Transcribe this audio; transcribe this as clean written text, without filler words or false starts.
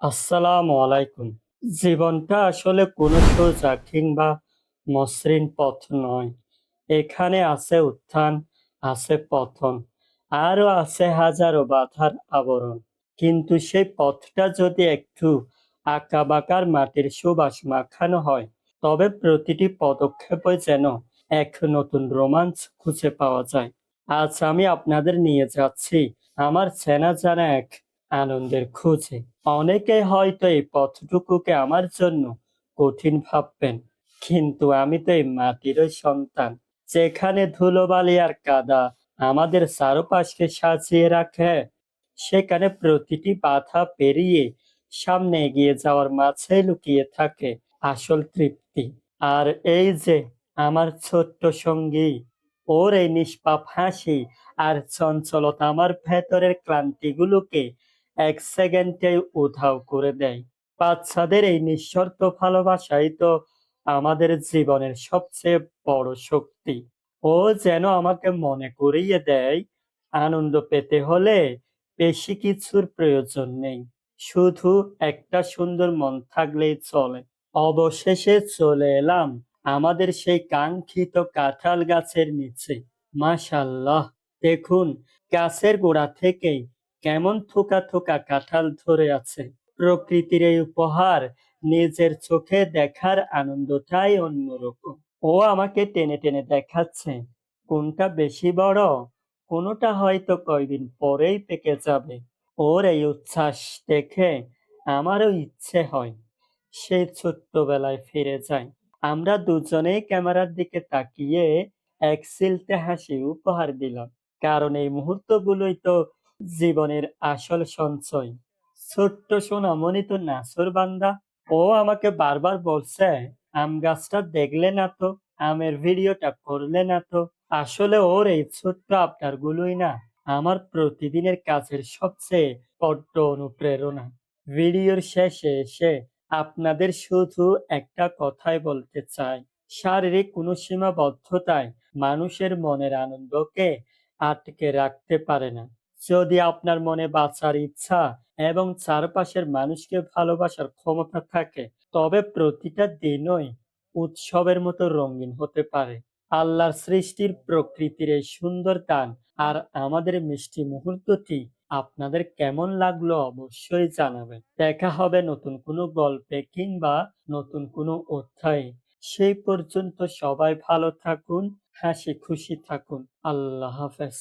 আসসালামু আলাইকুম। জীবনটা আসলে কোনো সোজা কিংবা মসৃণ পথ নয়। এখানে আছে উত্থান, আছে পতন, আরও আছে হাজারো বাধার আবরণ। কিন্তু সেই পথটা যদি একটু আঁকাবাঁকার মাটির সুবাস মাখানো হয়, তবে প্রতিটি পদক্ষেপে যেন এক নতুন রোমাঞ্চ খুঁজে পাওয়া যায়। আজ আমি আপনাদের নিয়ে যাচ্ছি আমার চেনা জানা এক আনন্দের খোঁজে। অনেকে হয়তো এই পথটুকুকে আমার জন্য কঠিন ভাববেন, কিন্তু আমি তো এই মাটিরই সন্তান, যেখানে ধুলোবালি আর কাদা আমাদের চারপাশকে সাজিয়ে রাখে। সেখানে প্রতিটি বাধা পেরিয়ে সামনে এগিয়ে যাওয়ার মাঝে লুকিয়ে থাকে আসল তৃপ্তি। আর এই যে আমার ছোট্ট সঙ্গী, ওর এই নিষ্পাপ হাসি আর চঞ্চলতা আমার ভেতরের ক্লান্তিগুলোকে এক সেকেন্ডে উধাও করে দেয়। বাচ্চাদের এই নিঃশর্ত ভালোবাসাই তো আমাদের জীবনের সবচেয়ে বড় শক্তি। ও যেন আমাকে মনে করিয়ে দেয়, আনন্দ পেতে হলে বেশি কিছুর প্রয়োজন নেই, শুধু একটা সুন্দর মন থাকলেই চলে। অবশেষে চলে এলাম আমাদের সেই কাঙ্ক্ষিত কাঁঠাল গাছের নিচে। মাশাআল্লাহ, দেখুন গাছের গোড়া থেকেই কেমন থোকা থোকা কাঁঠাল ধরে আছে। প্রকৃতির এই উপহার নিজের চোখে দেখার আনন্দটাই অন্যরকম। ও আমাকে টেনে টেনে দেখাচ্ছে কোনটা বেশি বড়, কোনোটা হয়তো কয়দিন পরেই পেকে যাবে। ওর এই উচ্ছ্বাস দেখে আমারও ইচ্ছে হয় সেই ছোট্টবেলায় ফিরে যাই। আমরা দুজনেই ক্যামেরার দিকে তাকিয়ে এক সিলতে হাসি উপহার দিলাম, কারণ এই মুহূর্তগুলোই তো জীবনের আসল সঞ্চয়। ছোট্ট সোনামণি তো নাছোড় বান্দা। ও আমাকে বারবার বলছে, আম গাছটা দেখলে না তো, আমের ভিডিওটা করলে না তো। আসলে ওর এই ছোট্ট আবদার গুলোই না আমার প্রতিদিনের কাজের সবচেয়ে বড্ড অনুপ্রেরণা। ভিডিওর শেষে এসে আপনাদের শুধু একটা কথাই বলতে চাই, শারীরিক কোনো সীমাবদ্ধতায় মানুষের মনের আনন্দকে আটকে রাখতে পারে না। যদি আপনার মনে বাঁচার ইচ্ছা এবং চারপাশের মানুষকে ভালোবাসার ক্ষমতা থাকে, তবে প্রতিটা দিনই উৎসবের মতো রঙিন হতে পারে। আল্লাহর সৃষ্টির প্রকৃতির এই সুন্দর দান আর আমাদের মিষ্টি মুহূর্তটি আপনাদের কেমন লাগলো অবশ্যই জানাবেন। দেখা হবে নতুন কোনো গল্পে কিংবা নতুন কোনো অধ্যায়ে। সেই পর্যন্ত সবাই ভালো থাকুন, হাসি খুশি থাকুন। আল্লাহ হাফেজ।